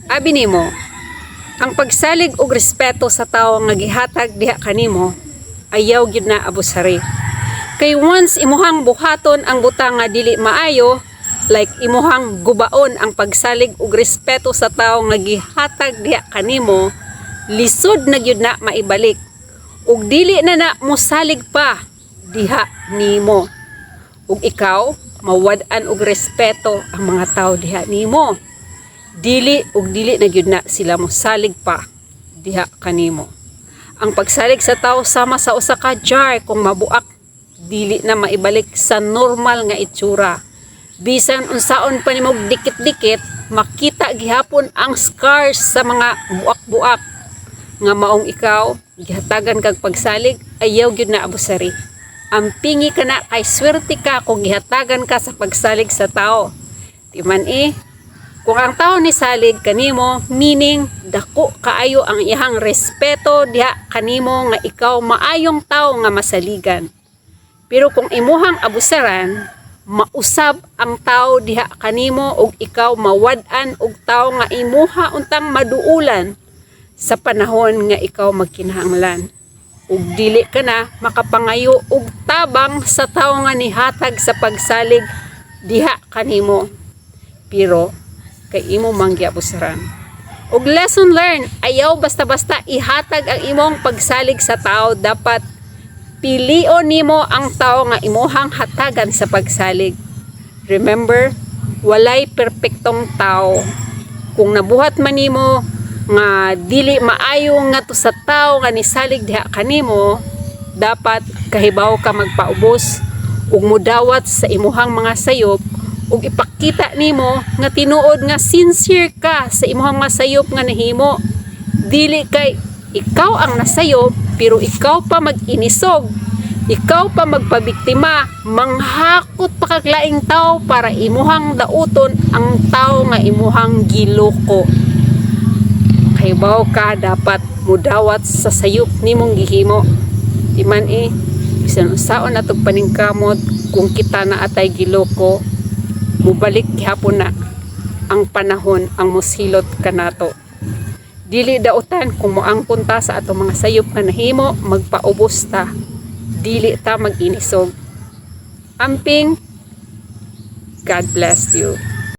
Abi nimo, ang pagsalig og respeto sa tawo nga gihatag diha kanimo, ayaw gyud na abusari. Kay once imuhang buhaton ang butang nga dili maayo, like imuhang gubaon ang pagsalig og respeto sa tawo nga gihatag diha kanimo, lisod na gyud na maibalik. Ug dili na mosalig pa diha nimo. Ug ikaw mawad-an og respeto ang mga tawo diha nimo. Dili na gyud na sila mosalig pa diha kanimo. Ang pagsalig sa tawo sama sa usa ka jar kung mabuak, dili na maibalik sa normal nga itsura. Bisan unsaon pa nimo dikit-dikit, makita gihapon ang scars sa mga buak-buak. Nga maong ikaw gihatagan kag pagsalig, ayaw gyud na abusari. Ampingi ka na kay swerte ka kung gihatagan ka sa pagsalig sa tao. Di man kung ang tao ni salig kanimo, meaning dako kaayo ang iyang respeto diha kanimo nga ikaw maayong tao nga masaligan. Pero kung imuhang abusaran, mausab ang tao diha kanimo ug ikaw mawad-an og tao nga imuha untang maduulan sa panahon nga ikaw magkinahanglan. Ug dili ka na makapangayo og tabang sa tao nga nihatag sa pagsalig diha kanimo. Pero kay imo manggiabusaran. Og lesson learned, ayaw basta-basta ihatag ang imong pagsalig sa tao. Dapat pilion nimo ang tao nga imuhang hatagan sa pagsalig. Remember, walay perpektong tao. Kung nabuhat man nimo nga dili maayo nga to sa tao nga nisalig diha kanimo, dapat kahibaw ka magpaubos ug mudawat sa imuhang mga sayop ug ipakita nimo nga tinuod nga sincere ka sa imuhang masayop nga nahimo. Dili kay ikaw ang nasayop pero ikaw pa mag-inisog, ikaw pa magpabiktima, manghakot pa kag laing tao para imuhang dauton ang tao nga imuhang giloko. Kahibaw ka dapat mudawat sa sayop nimong gihimo. Di man bisan unsaon atong paningkamot, kung kita na atay giloko, mubalik gihapon na ang panahon ang mosilot kanato. Dili dautan kung moangkon ta sa atong mga sayop nga nahimo, magpaubos ta. Dili ta mag-inisog. Amping, God bless you.